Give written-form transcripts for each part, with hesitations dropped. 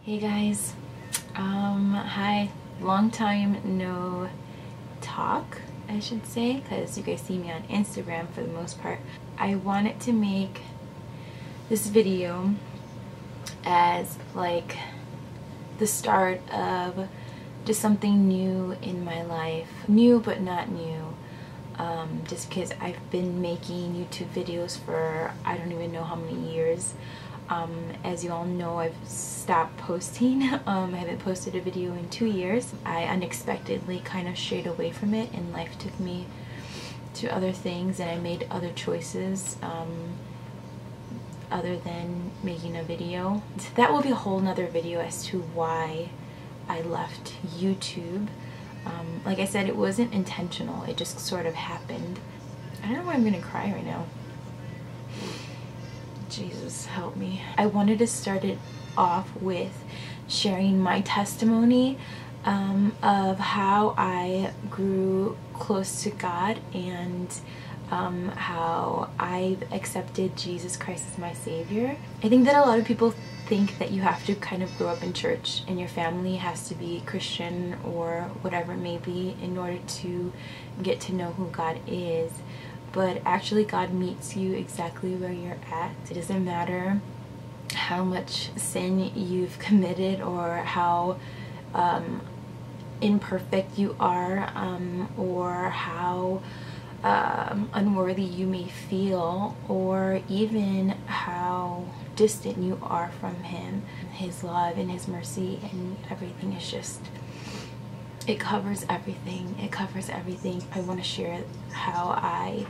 Hey guys, hi, long time no talk, I should say, because you guys see me on Instagram for the most part. I wanted to make this video as like the start of just something new in my life. New but not new. Just because I've been making YouTube videos for I don't even know how many years. As you all know, I've stopped posting. I haven't posted a video in 2 years. I unexpectedly kind of strayed away from it and life took me to other things and I made other choices other than making a video. That will be a whole nother video as to why I left YouTube. Like I said, it wasn't intentional, it just sort of happened. I don't know why I'm gonna cry right now. Jesus help me. I wanted to start it off with sharing my testimony of how I grew close to God and how I've accepted Jesus Christ as my Savior. I think that a lot of people think that you have to kind of grow up in church and your family has to be Christian or whatever it may be in order to get to know who God is. But actually God meets you exactly where you're at. It doesn't matter how much sin you've committed or how imperfect you are or how unworthy you may feel, or even how distant you are from Him. His love and His mercy and everything is just, it covers everything. It covers everything. I want to share how I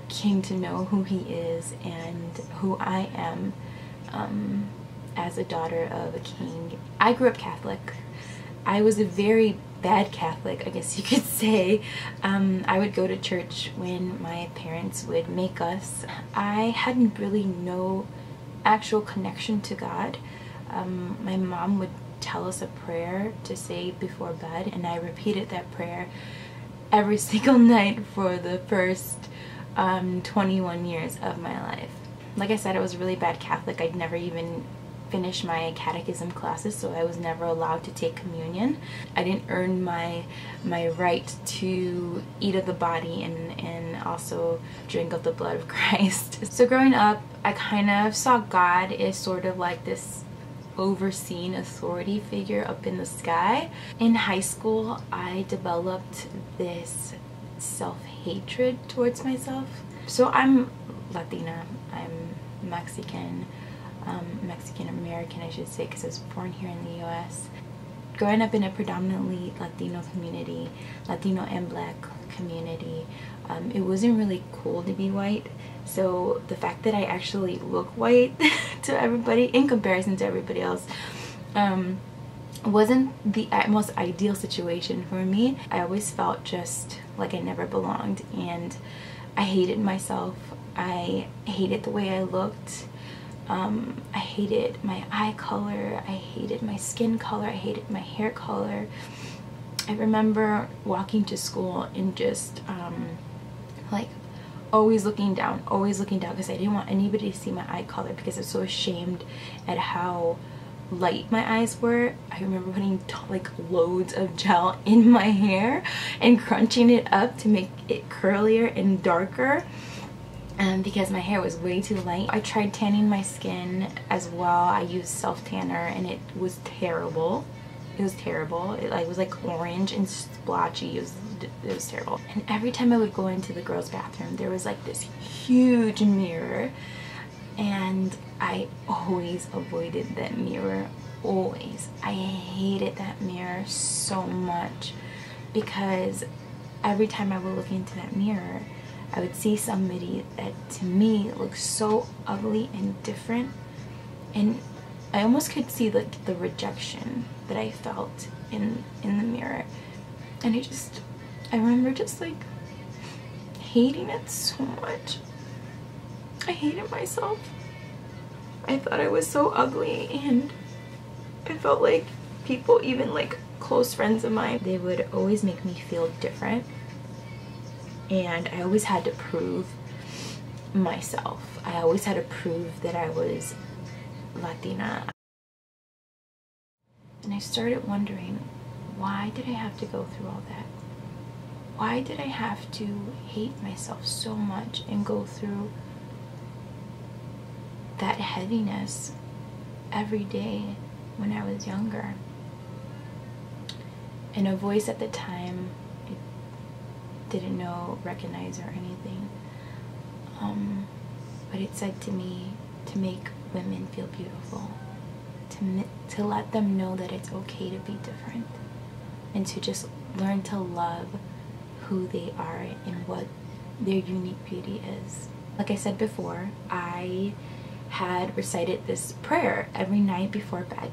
came to know who He is and who I am as a daughter of a king. I grew up Catholic. I was a very bad Catholic, I guess you could say. I would go to church when my parents would make us. I hadn't really no actual connection to God. My mom would tell us a prayer to say before bed, and I repeated that prayer every single night for the first 21 years of my life. Like I said, I was a really bad Catholic. I'd never even finished my catechism classes, so I was never allowed to take communion. I didn't earn my right to eat of the body and also drink of the blood of Christ. So growing up, I kind of saw God as sort of like this overseeing authority figure up in the sky. In high school, I developed this self-hatred towards myself. So I'm Latina, I'm Mexican, Mexican American I should say, because I was born here in the US. Growing up in a predominantly Latino community, Latino and Black community, it wasn't really cool to be white. So the fact that I actually look white to everybody in comparison to everybody else wasn't the most ideal situation for me. I always felt just like I never belonged, and I hated myself. I hated the way I looked. I hated my eye color, I hated my skin color, I hated my hair color. I remember walking to school and just like always looking down because I didn't want anybody to see my eye color because I was so ashamed at how light my eyes were. I remember putting like loads of gel in my hair and crunching it up to make it curlier and darker. Because my hair was way too light. I tried tanning my skin as well. I used self-tanner and it was terrible. It was terrible. It was like orange and splotchy. It was terrible. And every time I would go into the girls' bathroom, there was like this huge mirror, and I always avoided that mirror. Always. I hated that mirror so much because every time I would look into that mirror, I would see somebody that to me looked so ugly and different, and I almost could see like the rejection that I felt in the mirror, and I remember just like hating it so much. I hated myself. I thought I was so ugly, and I felt like people, even like close friends of mine, they would always make me feel different. And I always had to prove myself. I always had to prove that I was Latina. And I started wondering, why did I have to go through all that? Why did I have to hate myself so much and go through that heaviness every day when I was younger? And a voice at the time I didn't know, recognize, or anything, but it said to me to make women feel beautiful, to let them know that it's okay to be different, and to just learn to love who they are and what their unique beauty is. Like I said before, I had recited this prayer every night before bed.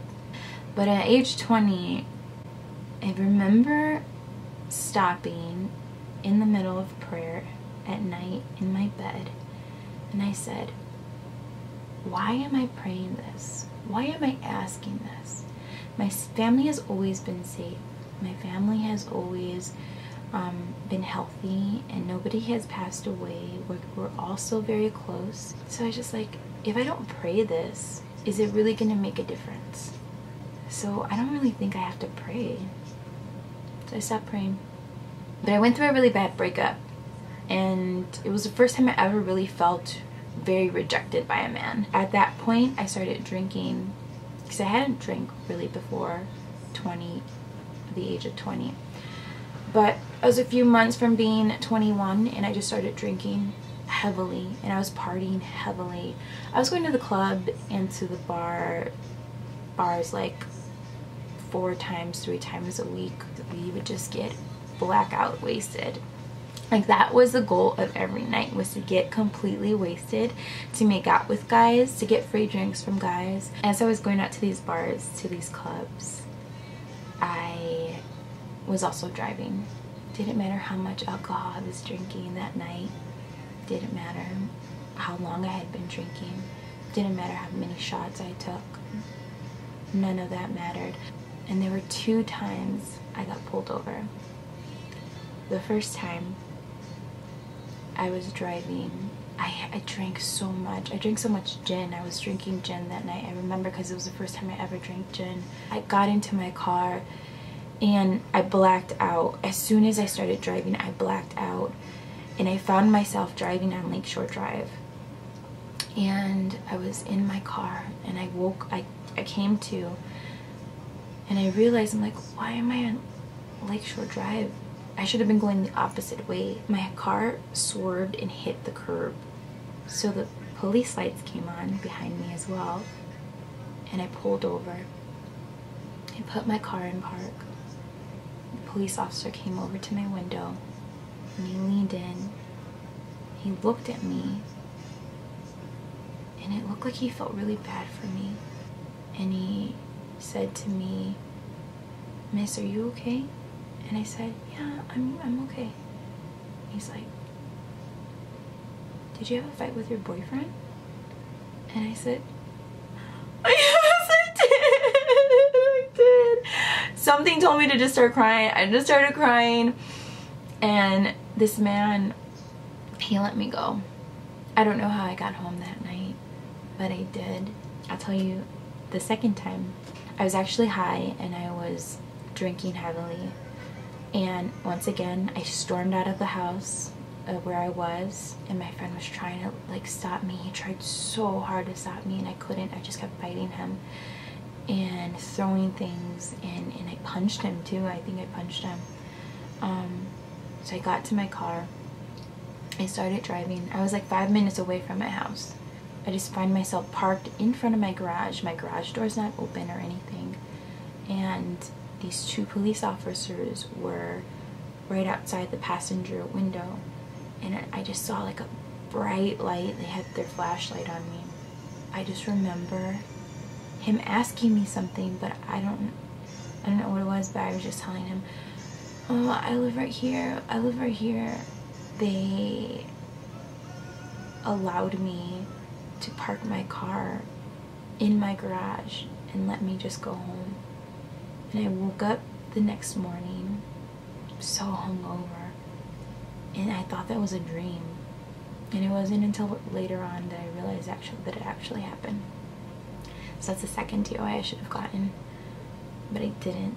But at age 20, I remember stopping in the middle of prayer at night in my bed, and I said, why am I praying this? Why am I asking this? My family has always been safe. My family has always been healthy, and nobody has passed away. We're all still very close. So I was just like, if I don't pray this, is it really gonna make a difference? So I don't really think I have to pray. So I stopped praying. But I went through a really bad breakup, and it was the first time I ever really felt very rejected by a man. At that point, I started drinking, because I hadn't drank really before the age of 20. But I was a few months from being 21, and I just started drinking heavily, and I was partying heavily. I was going to the club and to the bars like 3 times a week. We would just get blackout wasted. Like, that was the goal of every night, was to get completely wasted, to make out with guys, to get free drinks from guys. As I was going out to these bars, to these clubs, I was also driving. Didn't matter how much alcohol I was drinking that night. Didn't matter how long I had been drinking. Didn't matter how many shots I took. None of that mattered. And there were 2 times I got pulled over. The first time, I was driving. I drank so much. I drank so much gin. I was drinking gin that night. I remember, because it was the first time I ever drank gin. I got into my car and I blacked out. As soon as I started driving, I blacked out, and I found myself driving on Lakeshore Drive. And I was in my car, and I came to, and I realized, I'm like, why am I on Lakeshore Drive? I should have been going the opposite way. My car swerved and hit the curb. So the police lights came on behind me as well. And I pulled over. I put my car in park. The police officer came over to my window, and he leaned in. He looked at me, and it looked like he felt really bad for me. And he said to me, "Miss, are you okay?" And I said, "Yeah, I'm okay." He's like, "Did you have a fight with your boyfriend?" And I said, "Yes, I did. I did." Something told me to just start crying. I just started crying, and this man, he let me go. I don't know how I got home that night, but I did. I'll tell you, the second time, I was actually high, and I was drinking heavily. And once again, I stormed out of the house where I was, and my friend was trying to like stop me. He tried so hard to stop me, and I couldn't. I just kept fighting him and throwing things, and I punched him too. I think I punched him. So I got to my car. I started driving. I was like 5 minutes away from my house. I just find myself parked in front of my garage. My garage door's not open or anything, and these 2 police officers were right outside the passenger window, and I just saw like a bright light. They had their flashlight on me. I just remember him asking me something, but I don't know what it was, but I was just telling him, "Oh, I live right here. I live right here." They allowed me to park my car in my garage and let me just go home. And I woke up the next morning so hungover, and I thought that was a dream. And it wasn't until later on that I realized that it actually happened. So that's the second DUI I should have gotten. but I didn't.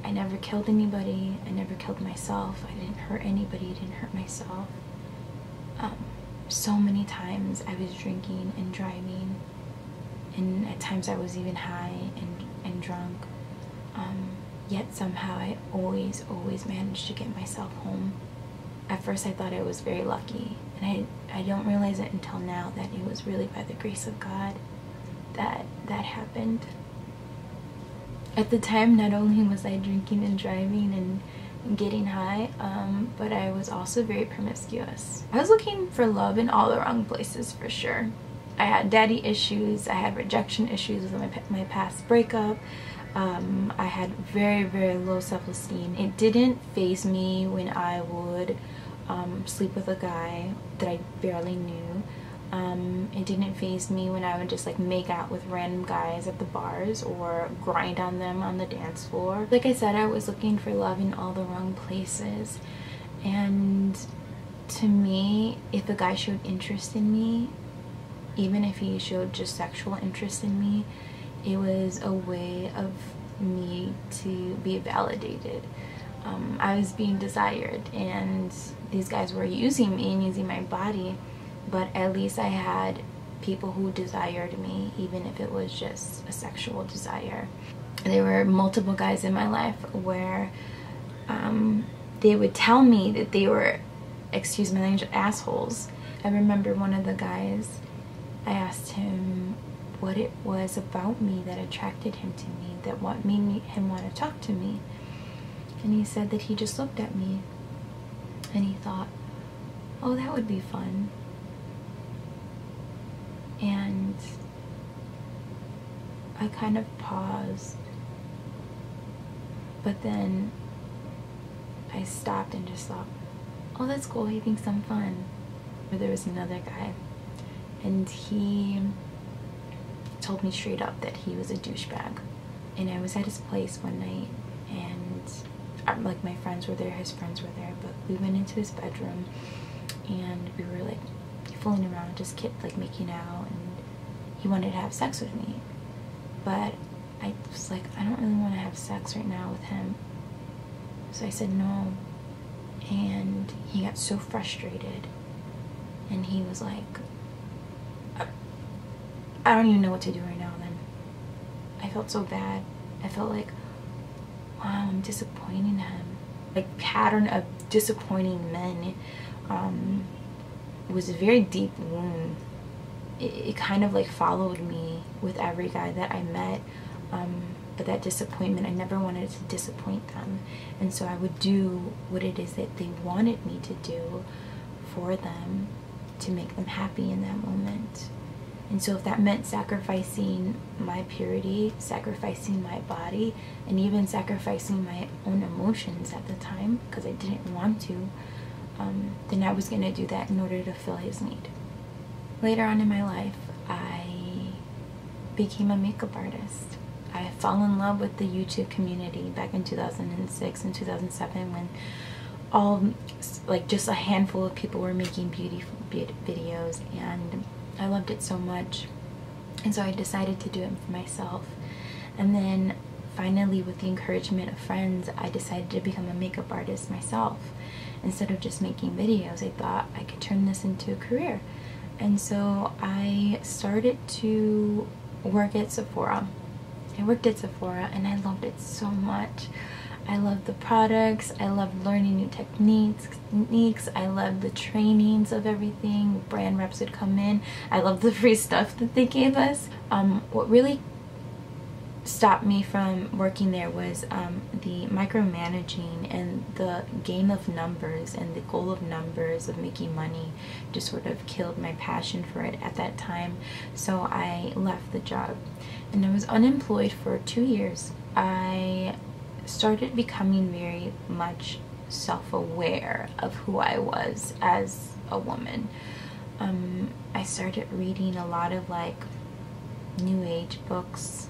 I never killed anybody. I never killed myself. I didn't hurt anybody. I didn't hurt myself. So many times I was drinking and driving, and at times I was even high and drunk. Yet somehow I always managed to get myself home. At first I thought I was very lucky, and I don't realize it until now that it was really by the grace of God that happened. At the time, not only was I drinking and driving and getting high, but I was also very promiscuous. I was looking for love in all the wrong places, for sure. I had daddy issues, I had rejection issues with my past breakup. I had very low self-esteem. It didn't faze me when I would sleep with a guy that I barely knew. It didn't faze me when I would just like make out with random guys at the bars or grind on them on the dance floor. Like I said, I was looking for love in all the wrong places, and to me, if a guy showed interest in me, even if he showed just sexual interest in me, it was a way of me to be validated. I was being desired, and these guys were using me and using my body, but at least I had people who desired me, even if it was just a sexual desire. There were multiple guys in my life where they would tell me that they were, excuse my language, assholes. I remember one of the guys, I asked him what it was about me that attracted him to me, that what made him want to talk to me. And he said that he just looked at me and he thought, oh, that would be fun. And I kind of paused, but then I stopped and just thought, oh, that's cool, he thinks I'm fun. But there was another guy, and he told me straight up that he was a douchebag. And I was at his place one night, and like my friends were there, his friends were there, but we went into his bedroom and we were like fooling around, just like making out, and he wanted to have sex with me. But I was like, I don't really want to have sex right now with him. So I said no, and he got so frustrated, and he was like, I don't even know what to do right now then. I felt so bad. I felt like, wow, I'm disappointing him. Like, pattern of disappointing men was a very deep wound. It kind of like followed me with every guy that I met. But that disappointment, I never wanted to disappoint them. And so I would do what it is that they wanted me to do for them to make them happy in that moment. And so if that meant sacrificing my purity, sacrificing my body, and even sacrificing my own emotions at the time, because I didn't want to, then I was going to do that in order to fill his need. Later on in my life, I became a makeup artist. I fell in love with the YouTube community back in 2006 and 2007 when like just a handful of people were making beauty videos, and I loved it so much, and so I decided to do it for myself. And then finally, with the encouragement of friends, I decided to become a makeup artist myself. Instead of just making videos, I thought I could turn this into a career. And so I started to work at Sephora. I worked at Sephora and I loved it so much. I loved the products, I loved learning new techniques, I loved the trainings of everything. Brand reps would come in. I loved the free stuff that they gave us. What really stopped me from working there was the micromanaging and the game of numbers and the goal of numbers of making money just sort of killed my passion for it at that time. So I left the job and I was unemployed for 2 years. I started becoming very much self-aware of who I was as a woman. I started reading a lot of like new age books,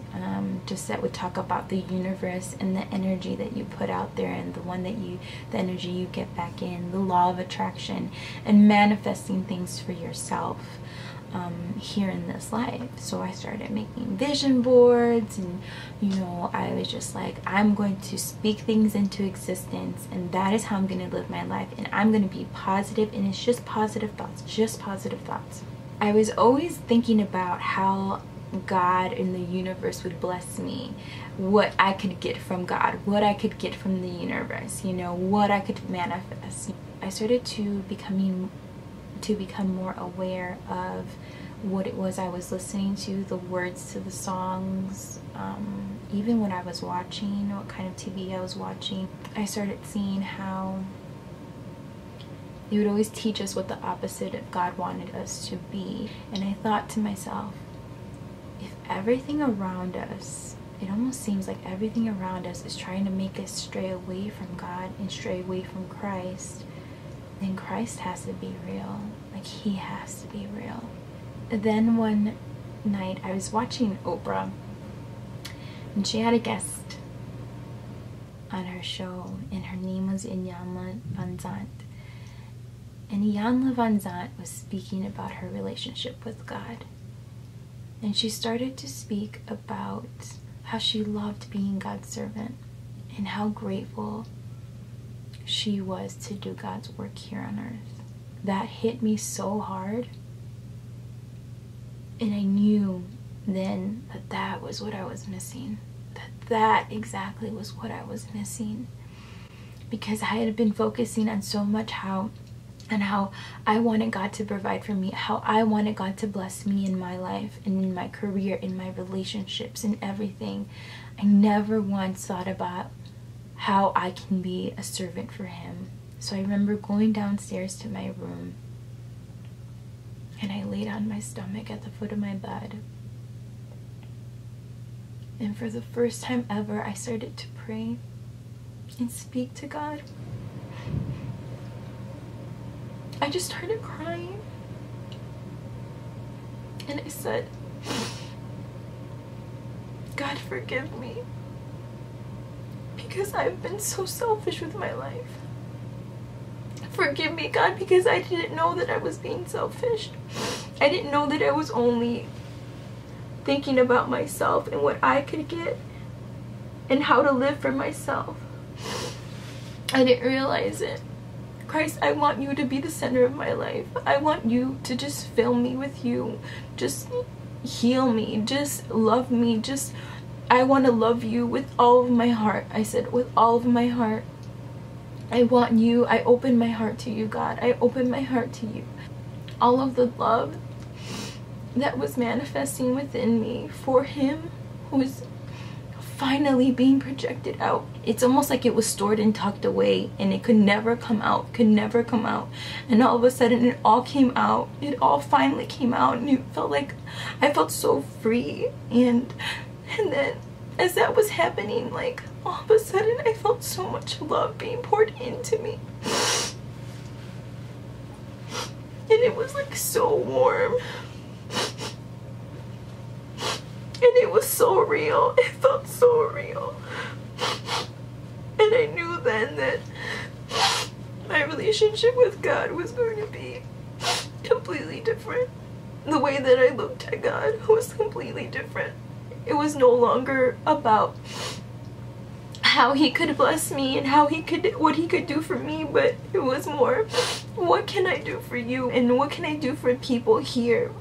just that would talk about the universe and the energy that you put out there and the energy you get back in, the law of attraction and manifesting things for yourself. here in this life. So I started making vision boards, and you know, I was just like, I'm going to speak things into existence, and that is how I'm going to live my life, and I'm going to be positive, and it's just positive thoughts, just positive thoughts. I was always thinking about how God in the universe would bless me, what I could get from God, what I could get from the universe, you know, what I could manifest. I started to become more aware of what it was I was listening to, the words to the songs, even when I was watching, what kind of TV I was watching. I started seeing how they would always teach us what the opposite of God wanted us to be. And I thought to myself, if everything around us, it almost seems like everything around us is trying to make us stray away from God and stray away from Christ, then Christ has to be real. Like, he has to be real. Then one night I was watching Oprah, and she had a guest on her show, and her name was Iyanla Vanzant. And Iyanla Vanzant was speaking about her relationship with God. And she started to speak about how she loved being God's servant and how grateful she was to do God's work here on earth. That hit me so hard. And I knew then that that was what I was missing. That exactly was what I was missing. Because I had been focusing on so much how I wanted God to provide for me, how I wanted God to bless me in my life and in my career, in my relationships, and everything. I never once thought about how I can be a servant for him. So I remember going downstairs to my room, and I laid on my stomach at the foot of my bed. And for the first time ever, I started to pray and speak to God. I just started crying. And I said, God, forgive me. Because I've been so selfish with my life. Forgive me, God, because I didn't know that I was being selfish. I didn't know that I was only thinking about myself and what I could get and how to live for myself. I didn't realize it. Christ, I want you to be the center of my life. I want you to just fill me with you. Just heal me. Just love me. I want to love you with all of my heart. I said, with all of my heart. I want you. I open my heart to you, God. I open my heart to you. All of the love that was manifesting within me for him was finally being projected out. It's almost like it was stored and tucked away, and it could never come out, and all of a sudden it all came out. It all finally came out, and it felt like I felt so free. And then as that was happening, like, all of a sudden I felt so much love being poured into me, and it was like so warm. And it was so real. It felt so real. And I knew then that my relationship with God was going to be completely different. The way that I looked at God was completely different. It was no longer about how he could bless me and what he could do for me, but it was more, what can I do for you, and what can I do for people here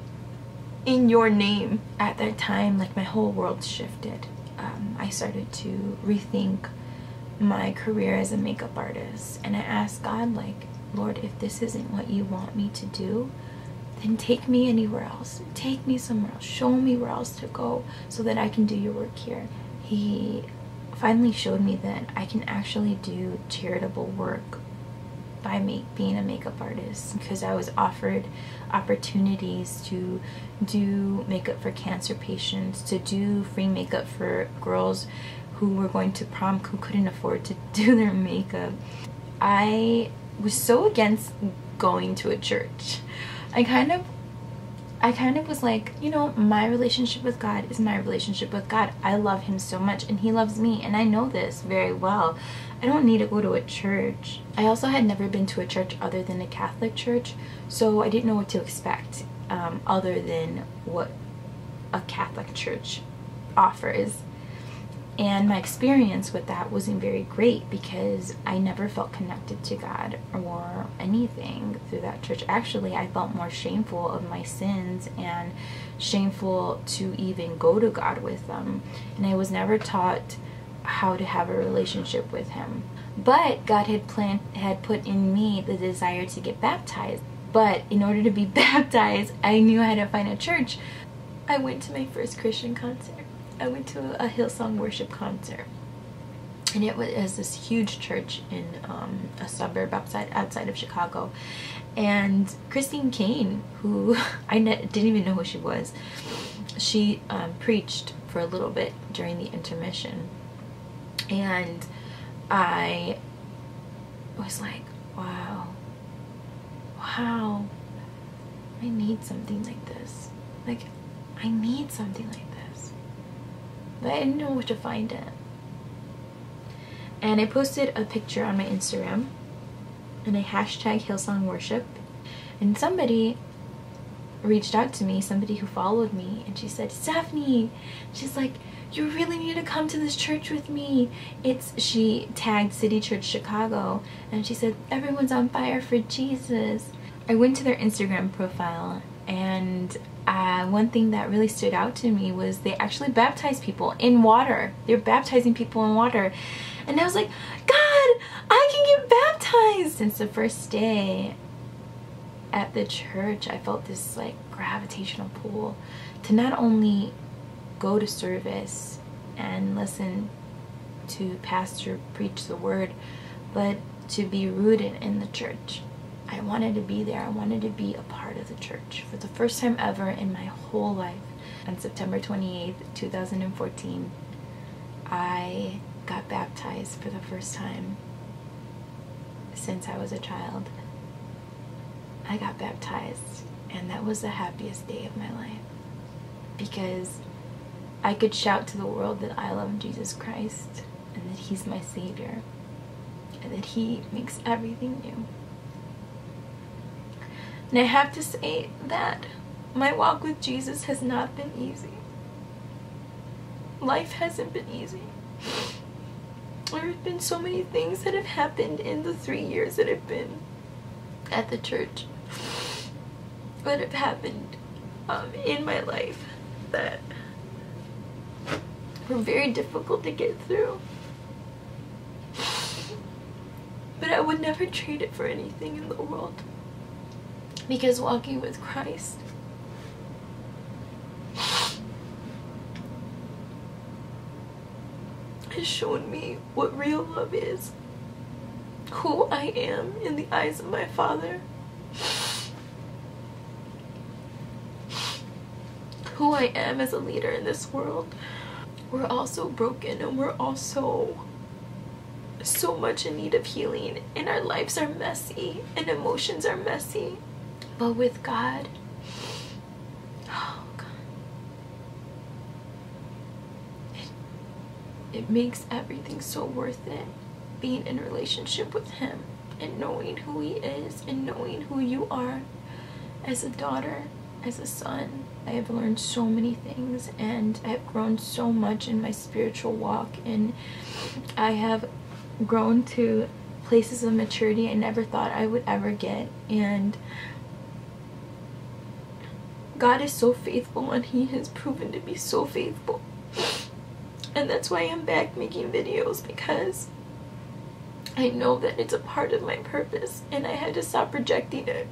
in your name. At that time, like, my whole world shifted. I started to rethink my career as a makeup artist, and I asked God, like, Lord, if this isn't what you want me to do, then take me anywhere else. Take me somewhere else. Show me where else to go so that I can do your work here. He finally showed me that I can actually do charitable work by being a makeup artist, because I was offered opportunities to do makeup for cancer patients, to do free makeup for girls who were going to prom who couldn't afford to do their makeup. I was so against going to a church. I kind of was like, you know, my relationship with God is my relationship with God. I love him so much, and he loves me, and I know this very well. I don't need to go to a church. I also had never been to a church other than a Catholic church, so I didn't know what to expect. other than what a Catholic church offers. And my experience with that wasn't very great because I never felt connected to God or anything through that church. Actually, I felt more shameful of my sins and shameful to even go to God with them. And I was never taught how to have a relationship with Him. But God had put in me the desire to get baptized. But in order to be baptized, I knew I had to find a church. I went to my first Christian concert. I went to a Hillsong worship concert, and it was this huge church in a suburb outside of Chicago. And Christine Caine, who I didn't even know who she was, she preached for a little bit during the intermission, and I was like, wow, I need something like this. Like, I need something like this. But I didn't know where to find it. And I posted a picture on my Instagram, and I hashtag Hillsong Worship, and somebody reached out to me, somebody who followed me, and she said, Stephanie, she's like, you really need to come to this church with me. She tagged City Church Chicago, and she said, everyone's on fire for Jesus. I went to their Instagram profile, and one thing that really stood out to me was they actually baptize people in water. They're baptizing people in water. And I was like, God, I can get baptized. Since the first day at the church, I felt this like gravitational pull to not only go to service and listen to pastor preach the word, but to be rooted in the church. I wanted to be there. I wanted to be a part of the church. For the first time ever in my whole life, on September 28th, 2014, I got baptized for the first time since I was a child. I got baptized, and that was the happiest day of my life, because I could shout to the world that I love Jesus Christ and that He's my Savior and that He makes everything new. And I have to say that my walk with Jesus has not been easy. Life hasn't been easy. There have been so many things that have happened in the 3 years that I've been at the church, that have happened in my life that were very difficult to get through. But I would never trade it for anything in the world. Because walking with Christ has shown me what real love is, who I am in the eyes of my Father, who I am as a leader in this world. We're all so broken, and we're all so much in need of healing, and our lives are messy and emotions are messy. But with God, oh God, it makes everything so worth it. Being in a relationship with Him and knowing who He is and knowing who you are as a daughter, as a son. I have learned so many things, and I have grown so much in my spiritual walk, and I have grown to places of maturity I never thought I would ever get. And God is so faithful, and He has proven to be so faithful. And that's why I'm back making videos, because I know that it's a part of my purpose, and I had to stop rejecting it.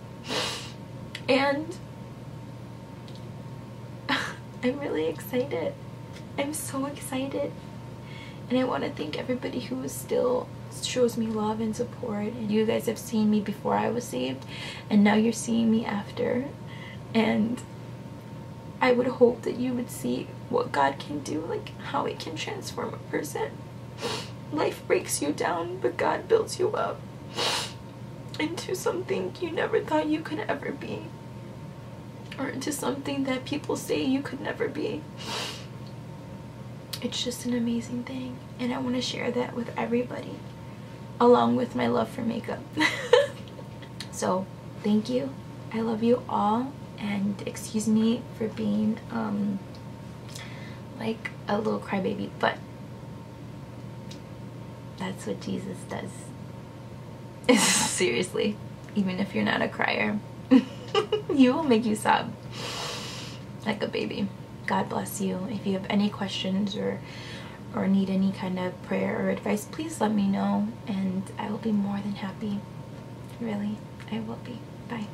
And I'm really excited. I'm so excited. And I want to thank everybody who still shows me love and support. And you guys have seen me before I was saved, and now you're seeing me after. And I would hope that you would see what God can do, like how it can transform a person. Life breaks you down, but God builds you up into something you never thought you could ever be, or into something that people say you could never be. It's just an amazing thing, and I want to share that with everybody, along with my love for makeup. So thank you. I love you all. And excuse me for being like a little crybaby, but that's what Jesus does. Seriously, even if you're not a crier, he will make you sob like a baby. God bless you. If you have any questions or need any kind of prayer or advice, please let me know, and I will be more than happy. Really, I will be. Bye.